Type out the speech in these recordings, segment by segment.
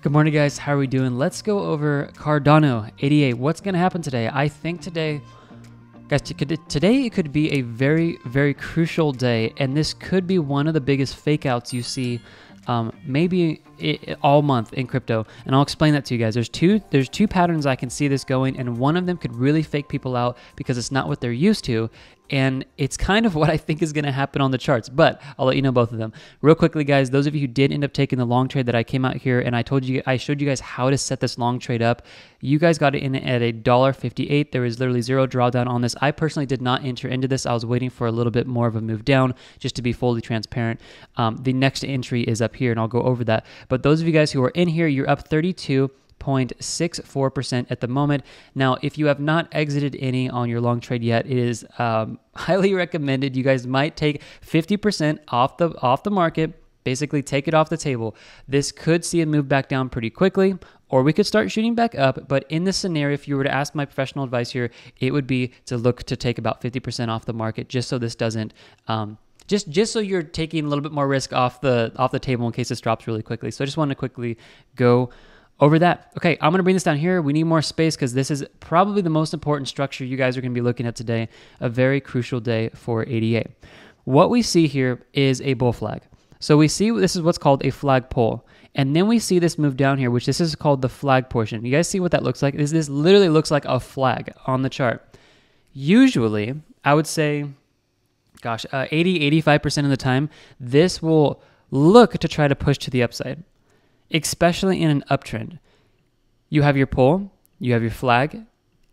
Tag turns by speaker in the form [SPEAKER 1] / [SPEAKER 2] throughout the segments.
[SPEAKER 1] Good morning, guys. How are we doing? Let's go over Cardano 88. What's going to happen today? I think today, guys, today it could be a very, very crucial day, and this could be one of the biggest fake outs you see maybe all month in crypto, and I'll explain that to you guys. There's two patterns I can see this going, and one of them could really fake people out because it's not what they're used to, and it's kind of what I think is going to happen on the charts, but I'll let you know both of them. Real quickly, guys, those of you who did end up taking the long trade that I came out here and I showed you guys how to set this long trade up, you guys got it in at $1.58. There was literally zero drawdown on this. I personally did not enter into this. I was waiting for a little bit more of a move down just to be fully transparent. The next entry is up here, and I'll go over that. But those of you guys who are in here, you're up 32.64% at the moment. Now, if you have not exited any on your long trade yet, it is highly recommended. You guys might take 50% off the market, basically take it off the table. This could see a move back down pretty quickly, or we could start shooting back up. But in this scenario, if you were to ask my professional advice here, it would be to look to take about 50% off the market, just so this doesn't just so you're taking a little bit more risk off the table in case this drops really quickly. So I just want to quickly go over that. Okay, I'm going to bring this down here. We need more space because this is probably the most important structure you guys are going to be looking at today. A very crucial day for 88. What we see here is a bull flag. So we see this is what's called a flag pull. And then we see this move down here, which this is called the flag portion. You guys see what that looks like? This literally looks like a flag on the chart. Usually, I would say, gosh, 80-85% of the time, this will look to try to push to the upside, especially in an uptrend. You have your pull, you have your flag,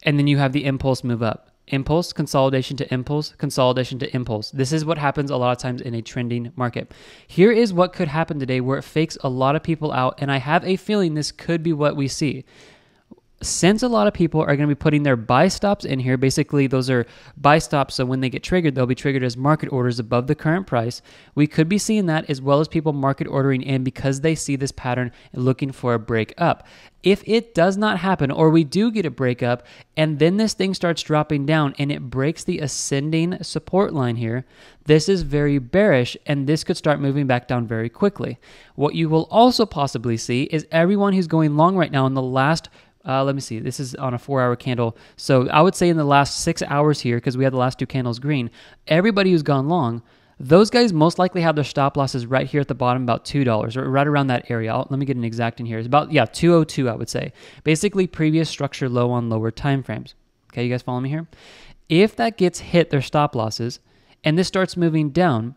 [SPEAKER 1] and then you have the impulse move up. Impulse, consolidation to impulse, consolidation to impulse. This is what happens a lot of times in a trending market. Here is what could happen today where it fakes a lot of people out, and I have a feeling this could be what we see. Since a lot of people are going to be putting their buy stops in here, basically those are buy stops, so when they get triggered, they'll be triggered as market orders above the current price. We could be seeing that, as well as people market ordering in because they see this pattern and looking for a break up. If it does not happen, or we do get a break up, and then this thing starts dropping down and it breaks the ascending support line here, this is very bearish, and this could start moving back down very quickly. What you will also possibly see is everyone who's going long right now in the last let me see. This is on a 4-hour candle. So I would say in the last 6 hours here, because we had the last two candles green, everybody who's gone long, those guys most likely have their stop losses right here at the bottom, about $2, or right around that area. Let me get an exact in here. It's about, 202, I would say. Basically, previous structure low on lower time frames. Okay, you guys follow me here? If that gets hit, their stop losses, and this starts moving down,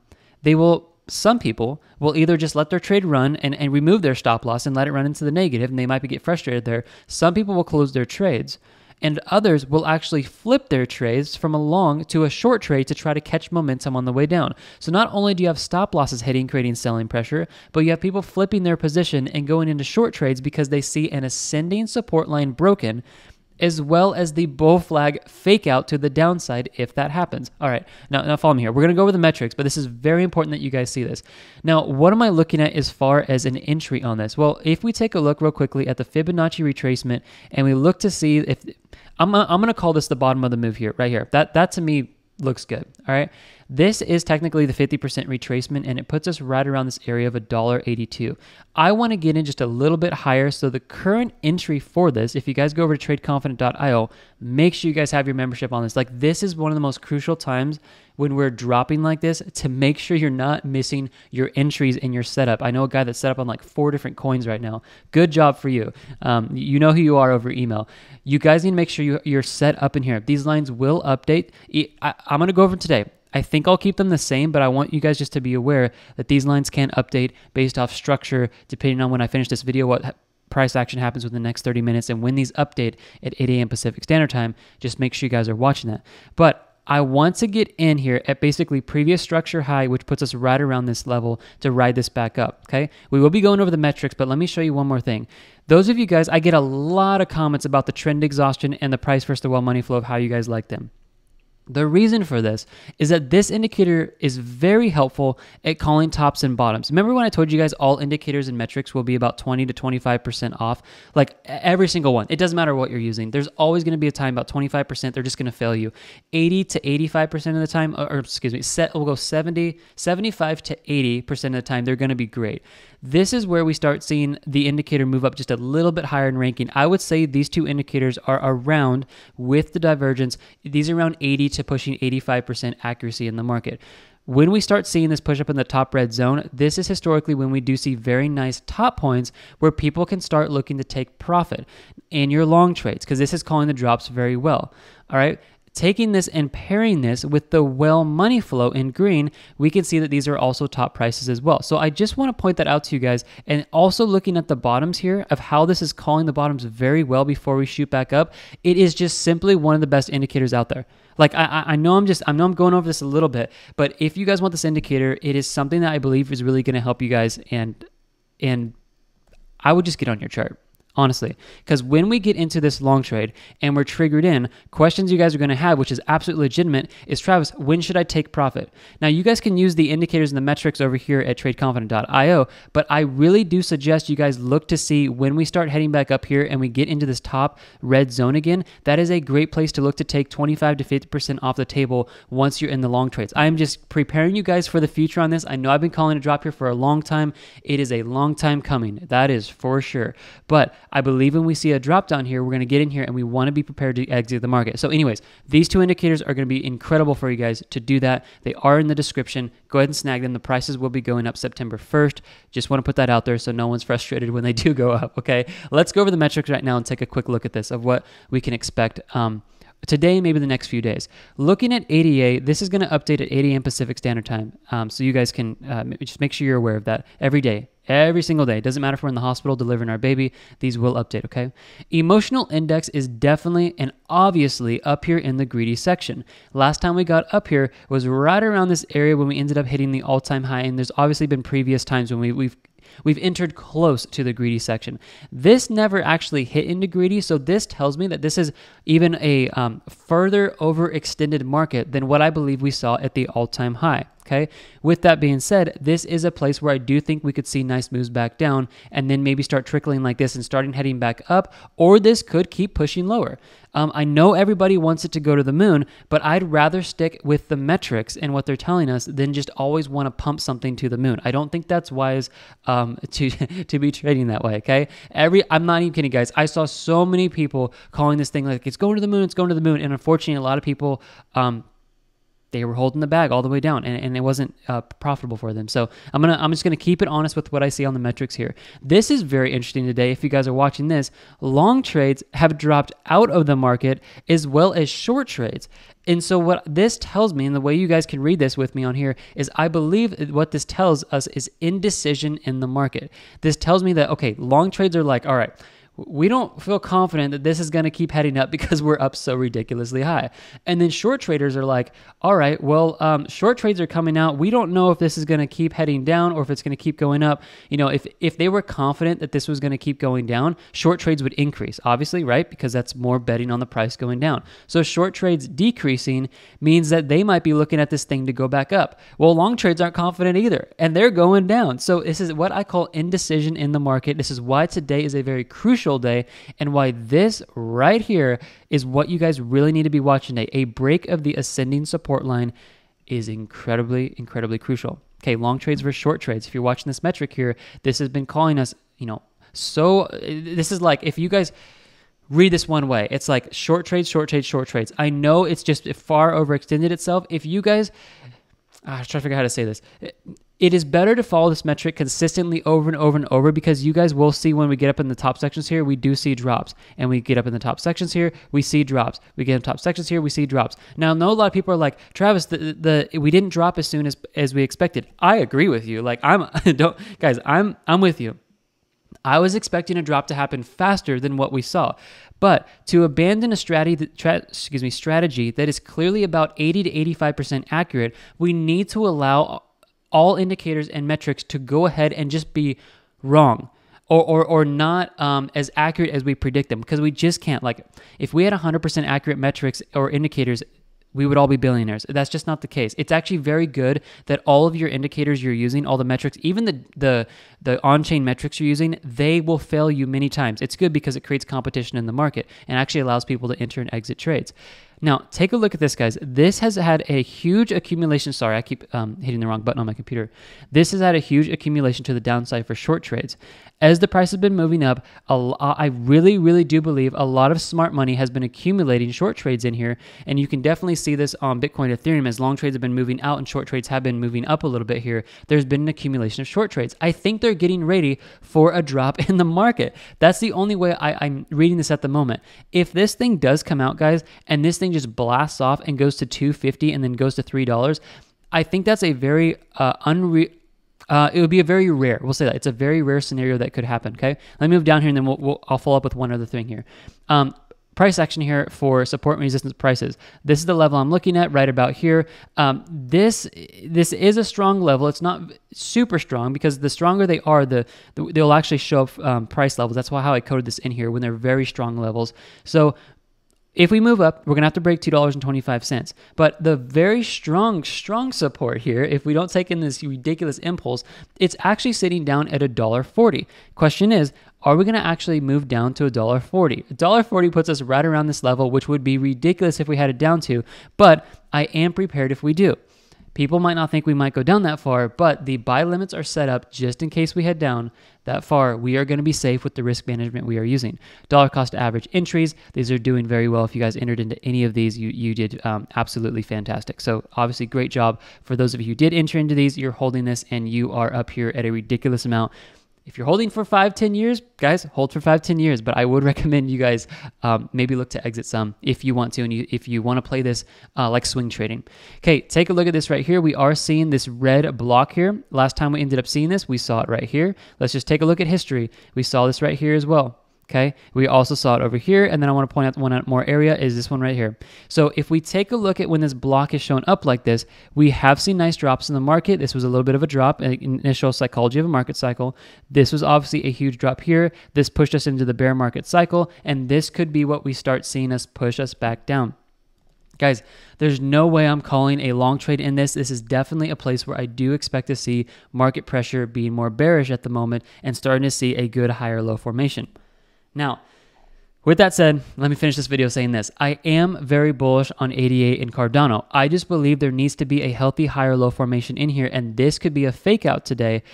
[SPEAKER 1] some people will either just let their trade run and remove their stop loss and let it run into the negative, and they might get frustrated there. Some people will close their trades, and others will actually flip their trades from a long to a short trade to try to catch momentum on the way down. So not only do you have stop losses hitting, creating selling pressure, but you have people flipping their position and going into short trades because they see an ascending support line broken, as well as the bull flag fake out to the downside if that happens. All right, now follow me here. We're going to go over the metrics, but this is very important that you guys see this. Now, what am I looking at as far as an entry on this? Well, if we take a look real quickly at the Fibonacci retracement, and we look to see if, I'm going to call this the bottom of the move here, right here. That to me looks good, all right? This is technically the 50% retracement, and it puts us right around this area of $1.82. I want to get in just a little bit higher, so the current entry for this, if you guys go over to tradeconfident.io, make sure you guys have your membership on this. Like, this is one of the most crucial times when we're dropping like this to make sure you're not missing your entries in your setup. I know a guy that's set up on like 4 different coins right now. Good job for you. You know who you are over email. You guys need to make sure you're set up in here. These lines will update. I'm going to go over today. I think I'll keep them the same, but I want you guys just to be aware that these lines can update based off structure, depending on when I finish this video, what price action happens within the next 30 minutes. And when these update at 8 a.m. Pacific Standard Time, just make sure you guys are watching that. But I want to get in here at basically previous structure high, which puts us right around this level to ride this back up, okay? We will be going over the metrics, but let me show you one more thing. Those of you guys, I get a lot of comments about the trend exhaustion and the price versus the well money flow of how you guys like them. The reason for this is that this indicator is very helpful at calling tops and bottoms. Remember when I told you guys all indicators and metrics will be about 20 to 25% off? Like every single one. It doesn't matter what you're using. There's always going to be a time about 25%. They're just going to fail you. 80 to 85% of the time, or excuse me, we'll go 75 to 80% of the time, they're going to be great. This is where we start seeing the indicator move up just a little bit higher in ranking. I would say these two indicators are around, with the divergence, these are around 80 to pushing 85% accuracy in the market. When we start seeing this push up in the top red zone, this is historically when we do see very nice top points where people can start looking to take profit in your long trades, because this is calling the drops very well. All right. Taking this and pairing this with the well money flow in green, we can see that these are also top prices as well. So I just want to point that out to you guys. And also looking at the bottoms here of how this is calling the bottoms very well before we shoot back up, it is just simply one of the best indicators out there. Like I know I'm going over this a little bit, but if you guys want this indicator, it is something that I believe is really going to help you guys, and I would just get on your chart. Honestly, because when we get into this long trade and we're triggered in, questions you guys are going to have, which is absolutely legitimate, is, Travis, when should I take profit? Now, you guys can use the indicators and the metrics over here at tradeconfident.io, but I really do suggest you guys look to see when we start heading back up here and we get into this top red zone again. That is a great place to look to take 25 to 50% off the table once you're in the long trades. I'm just preparing you guys for the future on this. I know I've been calling a drop here for a long time. It is a long time coming. That is for sure. But I believe when we see a drop down here, we're going to get in here and we want to be prepared to exit the market. So anyways, these two indicators are going to be incredible for you guys to do that. They are in the description. Go ahead and snag them. The prices will be going up September 1st. Just want to put that out there so no one's frustrated when they do go up, okay? Let's go over the metrics right now and take a quick look at this of what we can expect today, maybe the next few days. Looking at ADA, this is going to update at 8 a.m. Pacific Standard Time. So you guys can just make sure you're aware of that every day. Every single day. It doesn't matter if we're in the hospital delivering our baby. These will update, okay? Emotional index is definitely and obviously up here in the greedy section. Last time we got up here was right around this area when we ended up hitting the all-time high, and there's obviously been previous times when we've entered close to the greedy section. This never actually hit into greedy, so this tells me that this is even a further overextended market than what I believe we saw at the all-time high. Okay. With that being said, this is a place where I do think we could see nice moves back down and then maybe start trickling like this and starting heading back up, or this could keep pushing lower. I know everybody wants it to go to the moon, but I'd rather stick with the metrics and what they're telling us than just always want to pump something to the moon. I don't think that's wise to be trading that way. Okay. I'm not even kidding, guys. I saw so many people calling this thing like it's going to the moon, it's going to the moon, and unfortunately, a lot of people they were holding the bag all the way down, and it wasn't profitable for them. So I'm just gonna keep it honest with what I see on the metrics here. This is very interesting today. If you guys are watching this, long trades have dropped out of the market as well as short trades. And so what this tells me, and the way you guys can read this with me on here, is I believe what this tells us is indecision in the market. This tells me that, okay, long trades are like, all right, we don't feel confident that this is going to keep heading up because we're up so ridiculously high. And then short traders are like, all right, well, short trades are coming out. We don't know if this is going to keep heading down or if it's going to keep going up. You know, if they were confident that this was going to keep going down, short trades would increase, obviously, right? Because that's more betting on the price going down. So short trades decreasing means that they might be looking at this thing to go back up. Well, long trades aren't confident either, and they're going down. So this is what I call indecision in the market. This is why today is a very crucial day, and why this right here is what you guys really need to be watching today. A break of the ascending support line is incredibly, incredibly crucial. Okay, long trades versus short trades. If you're watching this metric here, this has been calling us, so this is like, if you guys read this one way, it's like short trades, short trades, short trades. I know it's just far overextended itself. If you guys, I was trying to figure out how to say this. It is better to follow this metric consistently over and over and over, because you guys will see when we get up in the top sections here, we do see drops. And we get up in the top sections here, we see drops. We get in the top sections here, we see drops. Now, I know a lot of people are like, Travis, we didn't drop as soon as we expected. I agree with you. Like, I'm with you. I was expecting a drop to happen faster than what we saw. But to abandon a strategy that is clearly about 80 to 85% accurate, we need to allow all indicators and metrics to go ahead and just be wrong or not as accurate as we predict them, because we just can't. Like, if we had 100% accurate metrics or indicators, we would all be billionaires. That's just not the case. It's actually very good that all of your indicators you're using, all the metrics, even the on-chain metrics you're using, they will fail you many times. It's good because it creates competition in the market and actually allows people to enter and exit trades. Now, take a look at this, guys. This has had a huge accumulation. Sorry, I keep hitting the wrong button on my computer. This has had a huge accumulation to the downside for short trades. As the price has been moving up, I really, really do believe a lot of smart money has been accumulating short trades in here, and you can definitely see this on Bitcoin, Ethereum. As long trades have been moving out and short trades have been moving up a little bit here, there's been an accumulation of short trades. I think they're getting ready for a drop in the market. That's the only way I'm reading this at the moment. If this thing does come out, guys, and this thing just blasts off and goes to $2.50 and then goes to $3, I think that's a very it would be a very rare, we'll say that, it's a very rare scenario that could happen, okay? Let me move down here and then I'll follow up with one other thing here. Price action here for support and resistance prices. This is the level I'm looking at right about here. This is a strong level. It's not super strong because the stronger they are, they'll actually show up price levels. That's how I coded this in here when they're very strong levels. So if we move up, we're going to have to break $2.25. But the very strong support here, if we don't take in this ridiculous impulse, it's actually sitting down at $1.40. Question is, are we going to actually move down to $1.40? $1.40 puts us right around this level, which would be ridiculous if we had it down to, but I am prepared if we do. People might not think we might go down that far, but the buy limits are set up just in case we head down that far. We are going to be safe with the risk management we are using. Dollar cost average entries, these are doing very well. If you guys entered into any of these, you did absolutely fantastic. So obviously great job for those of you who did enter into these. You're holding this and you are up here at a ridiculous amount. If you're holding for 5-10 years, guys, hold for 5-10 years. But I would recommend you guys maybe look to exit some if you want to, and if you want to play this like swing trading. Okay, take a look at this right here. We are seeing this red block here. Last time we ended up seeing this, we saw it right here. Let's just take a look at history. We saw this right here as well. Okay, we also saw it over here, and then I want to point out one more area is this one right here. So if we take a look at when this block is shown up like this, we have seen nice drops in the market. This was a little bit of a drop, initial psychology of a market cycle. This was obviously a huge drop here. This pushed us into the bear market cycle, and this could be what we start seeing us push us back down. Guys, there's no way I'm calling a long trade in this. This is definitely a place where I do expect to see market pressure being more bearish at the moment and starting to see a good higher low formation. Now, with that said, let me finish this video saying this. I am very bullish on 88 and Cardano. I just believe there needs to be a healthy higher low formation in here, and this could be a fake out today,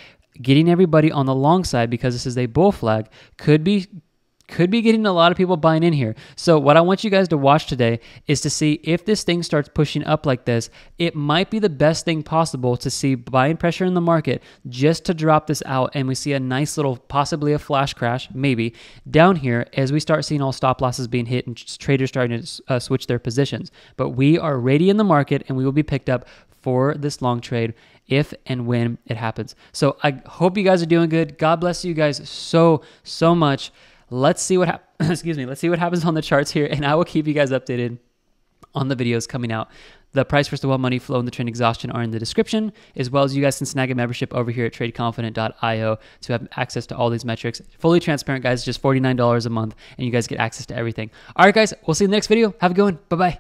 [SPEAKER 1] getting everybody on the long side because this is a bull flag. Could be getting a lot of people buying in here. So what I want you guys to watch today is to see if this thing starts pushing up like this, it might be the best thing possible to see buying pressure in the market just to drop this out, and we see a nice little, possibly a flash crash, maybe, down here as we start seeing all stop losses being hit and traders starting to switch their positions. But we are ready in the market, and we will be picked up for this long trade if and when it happens. So I hope you guys are doing good. God bless you guys so much. Let's see what let's see what happens on the charts here, and I will keep you guys updated on the videos coming out. The price first of all, money flow, and the trend exhaustion are in the description, as well as you guys can snag a membership over here at tradeconfident.io to have access to all these metrics. Fully transparent, guys, just $49 a month, and you guys get access to everything. All right, guys, we'll see you in the next video. Have a good one. Bye-bye.